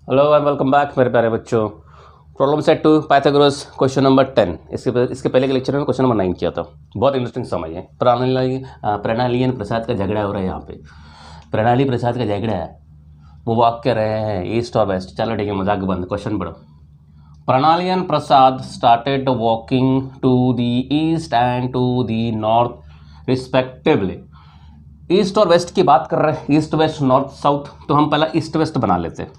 Hello and welcome back मेरे प्यारे बच्चों। Problem set two Pythagoras question number 10। इसके पहले के लेक्चर में क्वेश्चन नंबर 9 किया था। बहुत इंटरेस्टिंग समय है। प्रणाली एंड प्रसाद का झगड़ा हो रहा है यहाँ पे। प्रणाली प्रसाद का झगड़ा है, वो वॉक कर रहे हैं ईस्ट और वेस्ट। चलो ठीक है, मजाक बंद, क्वेश्चन पढ़ो। Pranali and Prasad started walking to the east and to the north respectively. East और वेस्ट की बात कर रहे हैं, ईस्ट वेस्ट नॉर्थ साउथ। तो हम पहला ईस्ट वेस्ट बना लेते हैं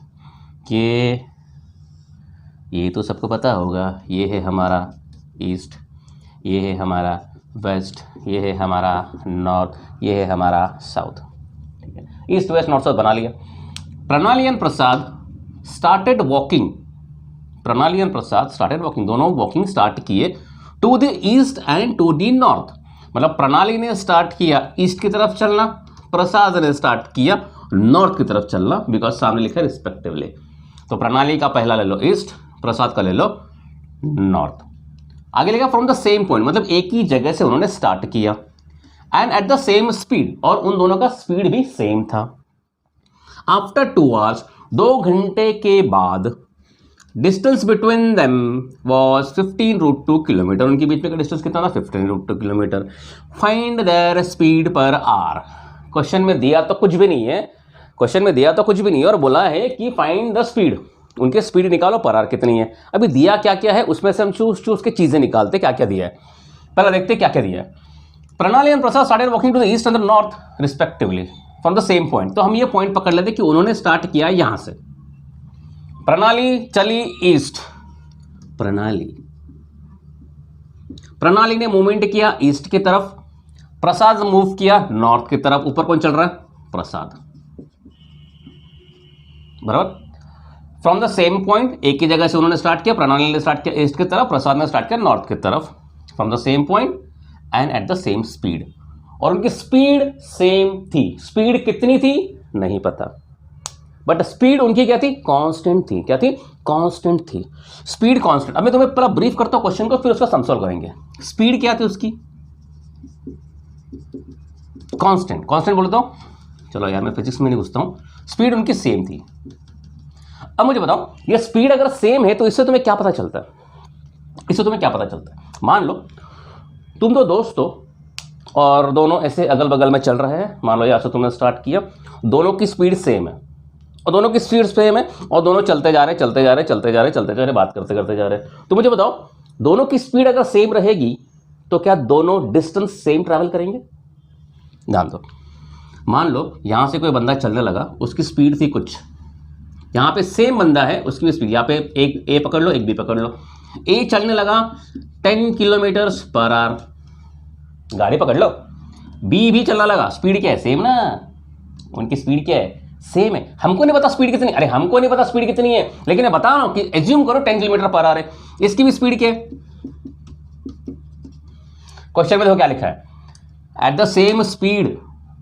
कि ये तो सबको पता होगा, ये है हमारा ईस्ट, ये है हमारा वेस्ट, ये है हमारा नॉर्थ, ये है हमारा साउथ। ठीक है, ईस्ट वेस्ट नॉर्थ साउथ बना लिया। Pranali and Prasad started walking. Pranali and Prasad started walking, दोनों वॉकिंग स्टार्ट किए to the east and to the north. मतलब प्रणाली ने स्टार्ट किया ईस्ट की तरफ चलना, प्रसाद ने स्टार्ट किया नॉर्थ की तरफ चलना, बिकॉज सामने लिखा है रिस्पेक्टिवली। तो प्रणाली का पहला ले लो ईस्ट, प्रसाद का ले लो नॉर्थ। आगे लिखा फ्रॉम द सेम पॉइंट, मतलब एक ही जगह से उन्होंने स्टार्ट किया, and at the same speed, और उन दोनों का स्पीड भी सेम था। आफ्टर 2 आवर्स, 2 घंटे के बाद, distance between them was 15√2 kilometre. उनके बीच में का डिस्टेंस कितना था? 15√2 kilometre. Find their speed per our. Question में दिया तो कुछ भी नहीं है, क्वेश्चन में दिया तो कुछ भी नहीं है और बोला है कि फाइंड द स्पीड, उनके स्पीड निकालो पर आवर कितनी है। अभी दिया क्या क्या है उसमें से हम चूज के चीजें निकालते, क्या क्या दिया है पहले देखते क्या क्या दिया है। Pranali and Prasad started walking to the east and the north respectively from the same point. तो हम ये पॉइंट पकड़ लेते कि उन्होंने स्टार्ट किया यहां से। प्रणाली चली ईस्ट, प्रणाली ने मूवमेंट किया ईस्ट की तरफ, प्रसाद मूव किया नॉर्थ की तरफ। ऊपर कौन चल रहा है? प्रसाद, बराबर। फ्रॉम द सेम पॉइंट, एक ही जगह से उन्होंने स्टार्ट किया, प्रणाली ने स्टार्ट किया ईस्ट की तरफ, प्रसाद ने स्टार्ट किया नॉर्थ की तरफ। From the same point and at the same speed, और उनकी स्पीड सेम थी। स्पीड कितनी थी नहीं पता, बट स्पीड उनकी क्या थी? कांस्टेंट थी। क्या थी? कांस्टेंट थी, स्पीड कांस्टेंट। अब मैं तुम्हें पहला ब्रीफ करता हूं क्वेश्चन को, फिर उसका सम सॉल्व करेंगे। स्पीड क्या थी उसकी? कांस्टेंट। कांस्टेंट बोलता हूं, चलो यार मैं फिजिक्स में नहीं घुसता हूं। स्पीड उनकी सेम थी। अब मुझे बताओ, ये स्पीड अगर सेम है तो इससे तुम्हें क्या पता चलता है? इससे तुम्हें क्या पता चलता है? मान लो तुम दो दोस्त हो और दोनों ऐसे अगल बगल में चल रहे हैं। मान लो यहाँ से तुमने स्टार्ट किया, दोनों की स्पीड सेम है, और दोनों की स्पीड सेम है, और दोनों चलते जा रहे, बात करते जा रहे। तो मुझे बताओ, दोनों की स्पीड अगर सेम रहेगी तो क्या दोनों डिस्टेंस सेम ट्रैवल करेंगे? ध्यान दो, मान लो यहां से कोई बंदा चलने लगा, उसकी स्पीड थी कुछ, यहाँ पे सेम बंदा है उसकी स्पीड, यहाँ पे एक ए पकड़ लो, एक बी पकड़ लो। ए चलने लगा 10 किलोमीटर पर आवर, गाड़ी पकड़ लो। बी भी चलने लगा, स्पीड क्या है? सेम ना, उनकी स्पीड क्या है? सेम है। हमको नहीं पता स्पीड कितनी, अरे हमको नहीं पता स्पीड कितनी है, लेकिन बता रहा हूं कि एज्यूम करो 10 किलोमीटर पर आवर है, इसकी भी स्पीड क्या है? क्वेश्चन में देखो क्या लिखा है, एट द सेम स्पीड,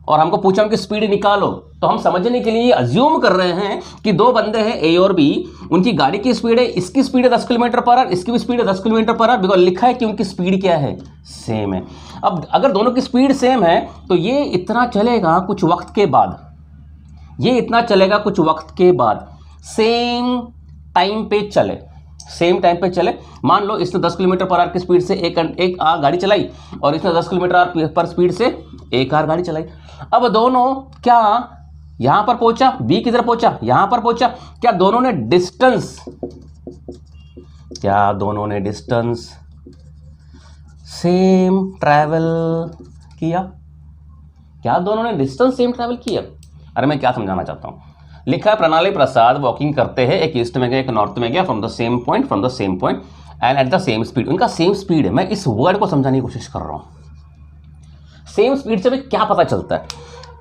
और हमको पूछा उनकी स्पीड निकालो। तो हम समझने के लिए अज्यूम कर रहे हैं कि दो बंदे हैं ए और बी, उनकी गाड़ी की स्पीड है, इसकी स्पीड है 10 किलोमीटर पर आवर, इसकी भी स्पीड है 10 किलोमीटर पर आवर, बिकॉज लिखा है कि उनकी स्पीड क्या है? सेम है। अब अगर दोनों की स्पीड सेम है तो ये इतना चलेगा कुछ वक्त के बाद, ये इतना चलेगा कुछ वक्त के बाद, सेम टाइम पे चले, सेम टाइम पे चले। मान लो इसने 10 किलोमीटर पर आवर की स्पीड से एक गाड़ी चलाई, और इसने 10 किलोमीटर पर स्पीड से एक और गाड़ी चलाई। अब दोनों क्या यहां पर पहुंचा, बी किधर पहुंचा? यहां पर पहुंचा। क्या दोनों ने डिस्टेंस सेम ट्रैवल किया? क्या दोनों ने डिस्टेंस सेम ट्रैवल किया? अरे मैं क्या समझाना चाहता हूं, लिखा है प्रणाली प्रसाद वॉकिंग करते हैं, एक ईस्ट में गया एक नॉर्थ में गया, from the same point and at the same speed. उनका सेम स्पीड है। मैं इस वर्ड को समझाने की कोशिश कर रहा हूं। सेम स्पीड से हमें क्या पता चलता है?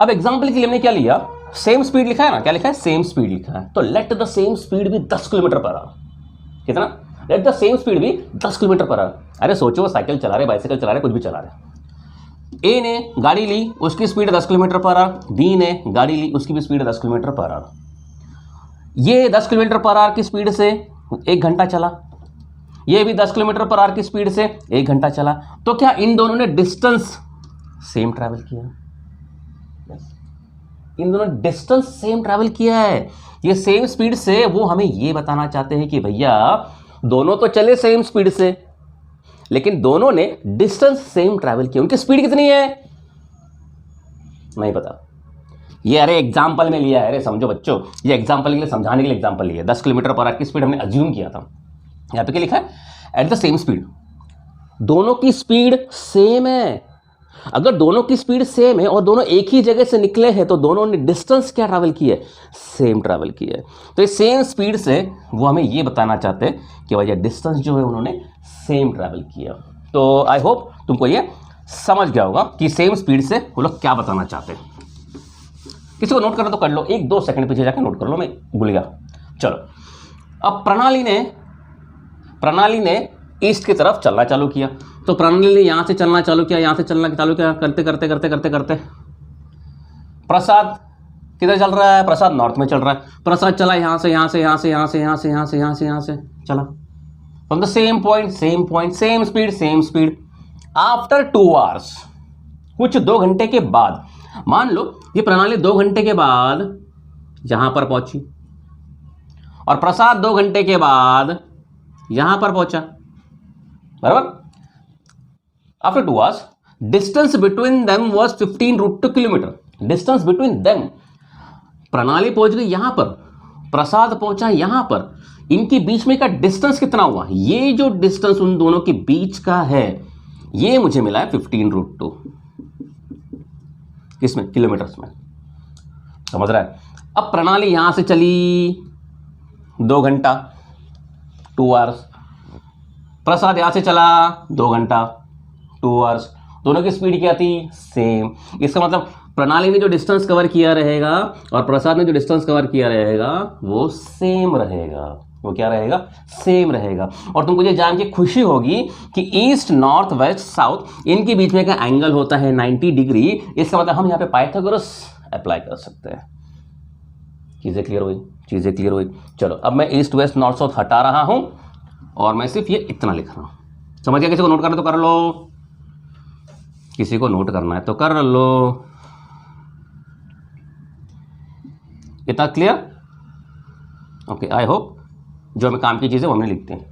अब एग्जांपल के लिए हमने क्या लिया, सेम स्पीड लिखा है ना, क्या लिखा है? सेम स्पीड लिखा है। तो लेट द सेम स्पीड भी 10 किलोमीटर पर आवर। कितना? लेट द सेम स्पीड भी 10 किलोमीटर पर आवर। अरे सोचो, साइकिल चला रहे, बाइसाइकिल चला रहे, कुछ भी चला रहे। ए ने गाड़ी ली, उसकी speed 10 kilometre per hour. B ने गाड़ी ली, उसकी भी स्पीड 10 किलोमीटर पर आवर। ये 10 किलोमीटर पर आवर की स्पीड से 1 घंटा चला, ये भी 10 किलोमीटर पर आवर की स्पीड से 1 घंटा चला। तो क्या इन दोनों ने डिस्टेंस सेम ट्रैवल किया? इन दोनों डिस्टेंस सेम ट्रैवल किया है, ये सेम स्पीड से। वो हमें ये बताना चाहते हैं कि भैया दोनों तो चले सेम स्पीड से, लेकिन दोनों ने डिस्टेंस सेम ट्रैवल किया। उनकी स्पीड कितनी है नहीं पता। ये अरे एग्जाम्पल में लिया है, अरे समझो बच्चों, ये एग्जाम्पल के लिए, समझाने के लिए एग्जाम्पल लिया है। 10 किलोमीटर पर आवर की स्पीड हमने अज्यूम किया था। यहाँ पे क्या लिखा है? At the same speed. दोनों की स्पीड सेम है। अगर दोनों की स्पीड सेम है और दोनों एक ही जगह से निकले हैं तो दोनों ने डिस्टेंस क्या ट्रैवल की है? सेम ट्रैवल की है। तो इस सेम स्पीड से वो हमें ये बताना चाहते हैं कि भैया डिस्टेंस जो है उन्होंने सेम ट्रैवल किया। तो आई होप तुमको ये समझ गया होगा कि सेम स्पीड से वो लोग क्या बताना चाहते हैं। किसी को नोट करना तो कर लो, 1-2 सेकंड पीछे जाकर नोट कर लो, मैं भूल गया। चलो, अब प्रणाली ने ईस्ट की तरफ चलना चालू किया। तो प्रणाली ने यहां से चलना चालू किया, यहां से चलना चालू किया, करते करते करते करते करते प्रसाद किधर चल रहा है? प्रसाद नॉर्थ में चल रहा है। प्रसाद चला यहां से, यहां से, यहां से, यहां से, यहां से, यहां से, यहां से, यहां से चला from the same point, same speed. After 2 hours, कुछ 2 घंटे के बाद, मान लो ये प्रणाली 2 घंटे के बाद यहां पर पहुंची और प्रसाद 2 घंटे के बाद यहां पर पहुंचा, बराबर। After 2 hours distance between them was 15√2 kilometre. Distance between them, प्रणाली पहुंच गई यहां पर, प्रसाद पहुंचा यहां पर, इनके बीच में का डिस्टेंस कितना हुआ? ये जो डिस्टेंस उन दोनों के बीच का है ये मुझे मिला है 15√2। किसमें? किलोमीटर्स में। समझ रहा है? अब प्रणाली यहां से चली 2 घंटा, 2 आवर्स। प्रसाद यहां से चला 2 घंटा, 2 आवर्स। दोनों की स्पीड क्या थी? सेम। इसका मतलब प्रणाली ने जो डिस्टेंस कवर किया रहेगा और प्रसाद ने जो डिस्टेंस कवर किया रहेगा वो सेम रहेगा। वो क्या रहेगा? सेम रहेगा। और तुमको ये जान के खुशी होगी कि ईस्ट, नॉर्थ, वेस्ट, साउथ, इनके बीच में का एंगल होता है 90 डिग्री। इसका मतलब हम यहाँ पे पाइथागोरस अप्लाई कर सकते हैं। चीज़ें क्लियर हुई? चलो, अब मैं ईस्ट, वेस्ट, नॉर्थ, साउथ हटा रहा हूं और मैं सिर्फ ये इतना लिख रहा हूं। समझ गया? किसी को नोट करना तो कर लो, किसी को नोट करना है तो कर लो। इतना क्लियर? ओके, आई होप जो हमें काम की चीजें वो हमने लिखते हैं।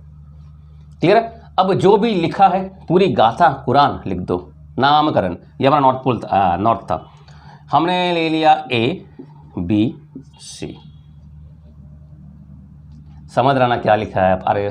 क्लियर है? अब जो भी लिखा है पूरी गाथा कुरान लिख दो। नामकरण, ये हमारा नॉर्थ था। हमने ले लिया ABC। समझ रहा ना क्या लिखा है? अरे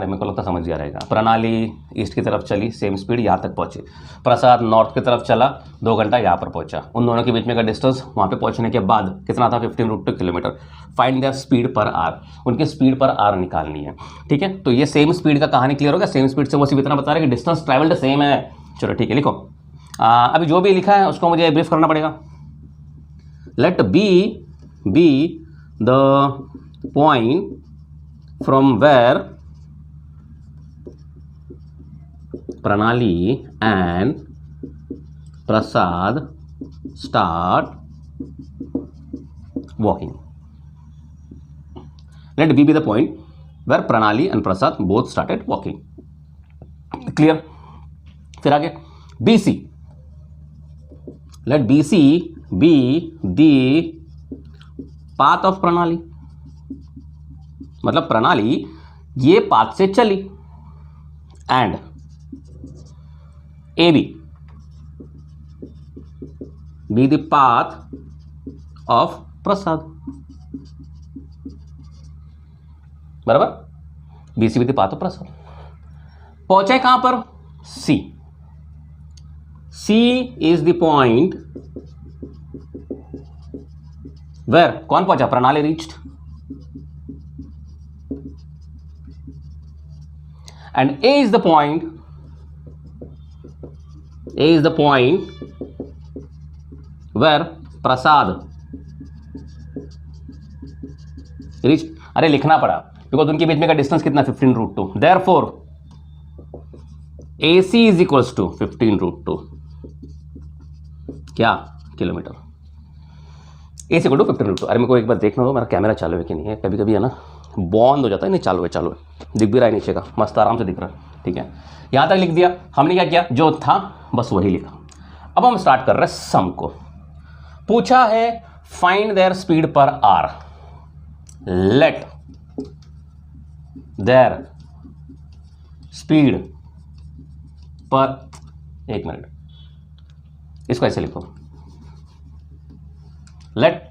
मेरे को लगता समझ गया रहेगा। प्रणाली ईस्ट की तरफ चली, सेम स्पीड, यहाँ तक पहुंची। प्रसाद नॉर्थ की तरफ चला, 2 घंटा यहाँ पर पहुंचा। उन दोनों के बीच में का डिस्टेंस वहाँ पे पहुंचने के बाद कितना था? 15√2 kilometre. Find their speed per our, उनकी स्पीड पर आवर निकालनी है। ठीक है, तो ये सेम स्पीड का कहानी क्लियर हो गया। सेम स्पीड से वो सिर्फ इतना बता रहे कि डिस्टेंस ट्रैवल्ड सेम है। चलो ठीक है, लिखो। अभी जो भी लिखा है उसको मुझे ब्रीफ करना पड़ेगा। Let B the point from where Pranali and Prasad start walking. Let B be the point where Pranali and Prasad both started walking. Clear? फिर आगे BC. Let BC be the path of Pranali. मतलब प्रणाली ये path से चली। And AB be the path of Prasad, बराबर। BC be the path of Prasad. पहुंचे कहां पर? C is the point where कौन पहुंचा? Pranali reached. And A is the point where Prasad reached. अरे लिखना पड़ा बिकॉज उनके बीच में का डिस्टेंस कितना? 15√2। Therefore AC is equals to 15√2 क्या? किलोमीटर। AC equal to 15√2। अरे मेरे को एक बार देखना दो मेरा कैमरा चालू है कि नहीं है। कभी कभी है ना बॉन्द हो जाता है। नहीं, चालू है। दिख भी रहा है नीचे का, मस्त आराम से दिख रहा है। ठीक है, यहाँ तक लिख दिया हमने। क्या किया? जो था बस वही लिखा। अब हम स्टार्ट कर रहे हैं सम को। पूछा है find their speed per hour, let their speed per, एक मिनट, इसको ऐसे लिखो, let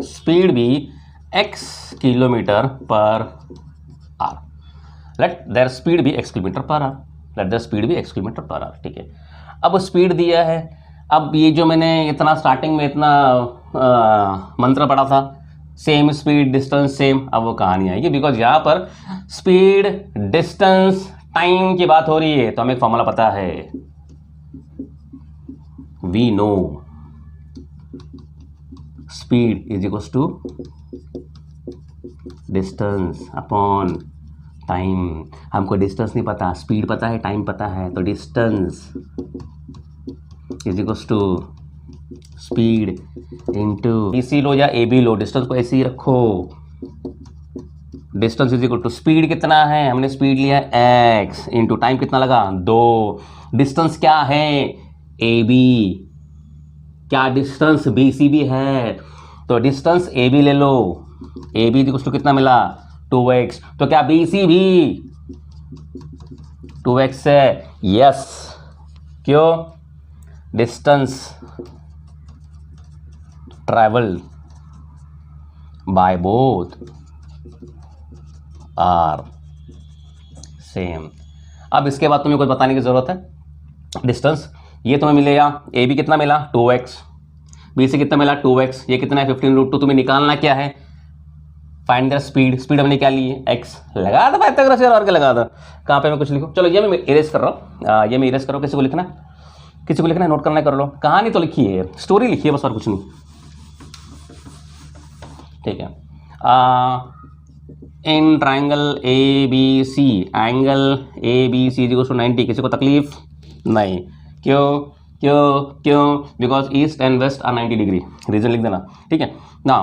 speed be x kilometre per hour, let their speed be x kilometre per hour, let their speed be x kilometre per hour. ठीक है, अब speed दिया है। अब ये जो मैंने इतना स्टार्टिंग में इतना मंत्र पढ़ा था, सेम स्पीड डिस्टेंस सेम, अब वो कहानी आएगी, बिकॉज यहाँ पर स्पीड डिस्टेंस टाइम की बात हो रही है। तो हमें एक फॉर्मूला पता है, we know speed is equals to distance upon time. हमको डिस्टेंस नहीं पता, स्पीड पता है, टाइम पता है, तो distance is equals to speed into BC लो या AB लो, डिस्टेंस को ऐसे ही रखो, distance is equal to speed कितना है, हमने स्पीड लिया x इंटू टाइम कितना लगा 2, डिस्टेंस क्या है AB, क्या डिस्टेंस BC भी है, तो डिस्टेंस AB ले लो, AB इज इक्वल टू कितना मिला 2x, तो क्या BC भी 2x है, यस, क्यों, distance travel by both are same. अब इसके बाद तुम्हें कुछ बताने की जरूरत है। डिस्टेंस ये तुम्हें मिलेगा, ए बी कितना मिला 2x, बी सी कितना मिला 2x, ये कितना है 15√2। तुम्हें निकालना क्या है, फाइंड द स्पीड, स्पीड हमने क्या ली है x, लगा था पाइथागोरस यार, और क्या लगा था, कहाँ पे मैं कुछ लिखूँ, चलो ये मैं इरेज कर रहा हूँ, ये मैं इरेज कर रहा हूँ, किसी को लिखना है, किसी को लिखना है, नोट करना है कर लो, कहानी तो लिखी है, स्टोरी लिखी है बस, और कुछ नहीं। ठीक है, in triangle ABC, angle ABC is equal to 90, किसी को तकलीफ नहीं, क्यों क्यों क्यों, because east and west are 90 degree, reason लिख देना। ठीक है ना,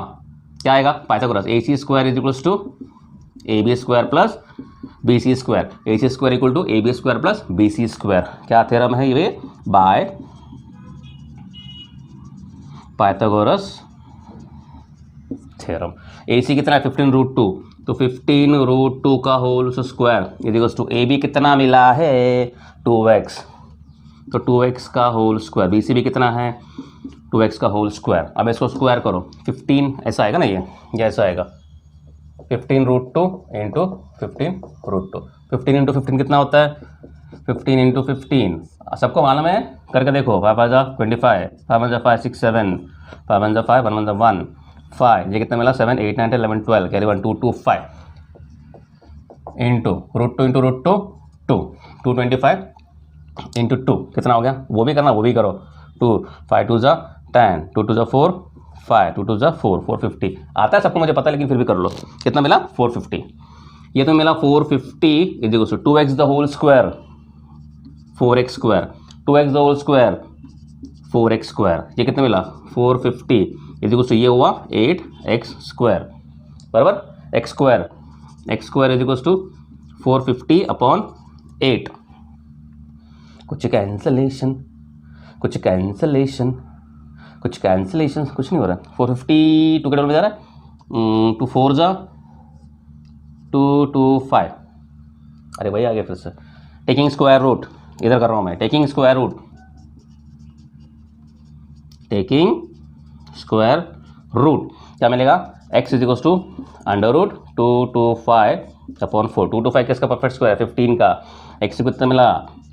क्या आएगा Pythagoras, AC square is equals to AB square plus BC square, AC square equal to AB square plus BC square, क्या थ्योरम है ये, बाय पाइथागोरस थ्योरम। AC कितना है 15√2, तो 15√2 का whole square is equals to AB कितना मिला है 2x, तो 2x का होल स्क्वायर, BC भी कितना है 2x का होल स्क्वायर। अब इसको स्क्वायर करो, 15 ऐसा आएगा ना, ये ऐसा आएगा 15√2 इंटू 15√2, 15 इंटू 15 कितना होता है 15 इंटू 15, सबको मालूम है, करके देखो, 5 जा 25, 5 जा 5 6 7, 5 जा 5 1 जा 1 5, ये कितना मिला 7 8 9 10 11 12, कैरी 1 2 2 5 इंटू √2 इंटू √2 2 225 इंटू 2 कितना हो गया, वो भी करना, वो भी करो, 2 5 2 जा 10, 2 2 जा 4 5, 2 2 जा 4 450 आता है सबको, मुझे पता है, लेकिन फिर भी कर लो, कितना मिला 450, ये तो मिला 450 is equal to 2x the whole square 4x square, 2x the whole square 4x square, ये कितना मिला 450 इज इक्वल टू, ये हुआ 8x स्क्वायर बराबर, x square is equal to 450 upon 8, कुछ कैंसलेशन कुछ कैंसलेशन कुछ कैंसलेशन, कुछ नहीं हो रहा है, 450 टू के डबल में जा रहा है, 2 4 जा 2 2 5, अरे भाई आ गया फिर से, टेकिंग स्क्वायर रूट, इधर कर रहा हूँ मैं, taking square root, taking square root क्या मिलेगा, x is equal to under root 2 2 5 upon 4, 2 2 5 किसका परफेक्ट स्क्वायर 15 का, x को कितना मिला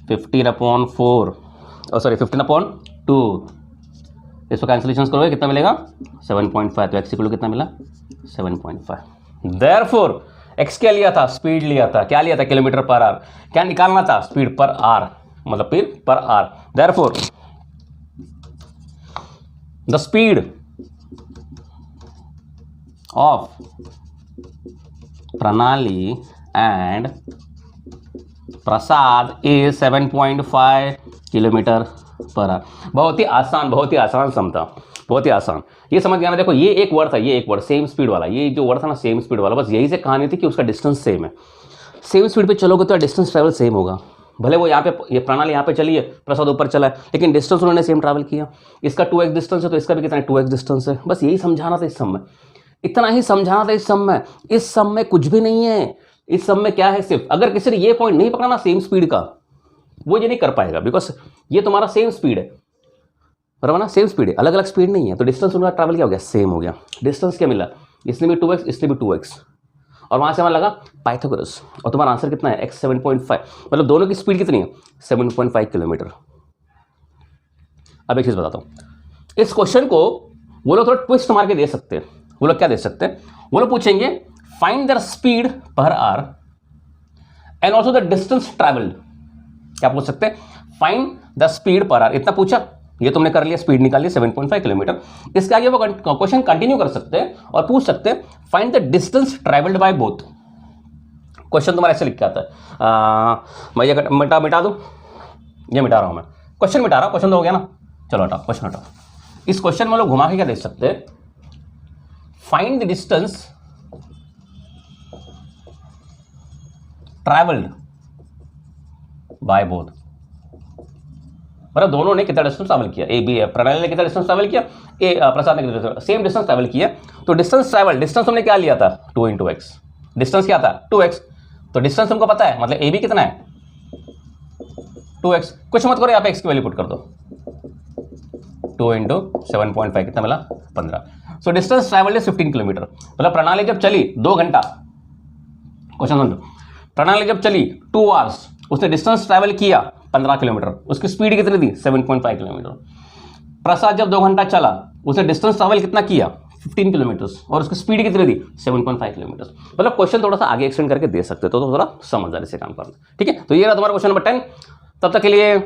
15 अपॉन 4, सॉरी 15 अपॉन 2, इसको कैंसिलेशन करोगे कितना मिलेगा 7.5, तो x इक्वल कितना मिला 7.5। देयरफॉर x क्या लिया था, स्पीड लिया था, क्या लिया था किलोमीटर पर आवर, क्या निकालना था स्पीड पर आवर, मतलब speed per hour. Therefore the speed of Pranali and Prasad is 7.5 kilometre per hour. बहुत ही आसान समता, बहुत ही आसान, ये समझ गया ना। देखो ये एक वर्ड था, ये एक वर्ड सेम स्पीड वाला, ये जो वर्ड था ना सेम स्पीड वाला, बस यही से कहानी थी कि उसका डिस्टेंस सेम है, सेम स्पीड पे चलोगे तो डिस्टेंस ट्रेवल सेम होगा, भले वो यहाँ पे ये प्रणाली यहाँ पे चली है, प्रसाद ऊपर चला है, लेकिन डिस्टेंस उन्होंने सेम ट्रैवल किया। इसका 2x डिस्टेंस है तो इसका भी कितना है 2x डिस्टेंस है। बस यही समझाना था इस सम में, इतना ही समझाना था इस सम में। इस सम में कुछ भी नहीं है। इस सम में क्या है, सिर्फ अगर किसी ने ये पॉइंट नहीं पकड़ा ना सेम स्पीड का, वो ये नहीं कर पाएगा, बिकॉज ये तुम्हारा सेम स्पीड है, बराबर ना, सेम स्पीड है, अलग अलग स्पीड नहीं है। तो डिस्टेंस उनका ट्रैवल क्या हो गया, सेम हो गया। डिस्टेंस क्या मिला, इसने भी 2x इसने भी 2x, और वहाँ से हमें लगा पाइथागोरस, और तुम्हारा आंसर कितना है x 7.5, मतलब दोनों की स्पीड कितनी है 7.5 किलोमीटर। अब एक चीज़ बताता हूँ, इस क्वेश्चन को वो लोग थोड़ा ट्विस्ट मार के दे सकते हैं। वो लोग क्या दे सकते हैं, वो लोग पूछेंगे find their speed per our and also the distance travelled. क्या पूछ सकते हैं, find the speed per our. इतना पूछा, ये तुमने कर लिया, स्पीड निकाल लिया 7.5 किलोमीटर। इसके आगे वो क्वेश्चन कंटिन्यू कर सकते हैं और पूछ सकते हैं find the distance travelled by both. Question तुम्हारा ऐसे लिख के आता है, मैं ये मिटा दूं, ये मिटा रहा हूं मैं, क्वेश्चन मिटा रहा हूं, क्वेश्चन तो हो गया ना, चलो हटाओ क्वेश्चन हटाओ। इस क्वेश्चन में लोग घुमा के क्या देख सकते हैं, find the distance travelled by both, मतलब दोनों ने कितना डिस्टेंस ट्रैवल किया, ए बी प्रणाली ने कितना डिस्टेंस ट्रैवल किया, प्रसाद ने कितना सेम डिस्टेंस ट्रैवल किया। तो डिस्टेंस ट्रैवल, डिस्टेंस हमने क्या लिया था 2 × x, डिस्टेंस क्या था 2x, तो डिस्टेंस हमको पता है, मतलब ए बी कितना है 2x। कुछ मत करो, यहाँ पे x की वैल्यू पुट कर दो, 2 × 7.5 कितना मिला 15। So distance travel is 15 kilometre. मतलब प्रणाली जब चली 2 घंटा, क्वेश्चन समझो, प्रणाली जब चली 2 आवर्स, उसने डिस्टेंस ट्रैवल किया 15 किलोमीटर, उसकी स्पीड कितनी थी 7.5 किलोमीटर। प्रसाद जब 2 घंटा चला, उसने डिस्टेंस ट्रैवल कितना किया 15 किलोमीटर, और उसकी स्पीड कितनी थी 7.5 किलोमीटर। मतलब क्वेश्चन थोड़ा सा आगे एक्सटेंड करके दे सकते हो, तो थोड़ा समझदारी से काम करना, ठीक है। तो ये रहा तुम्हारा क्वेश्चन नंबर 10। तब तक के लिए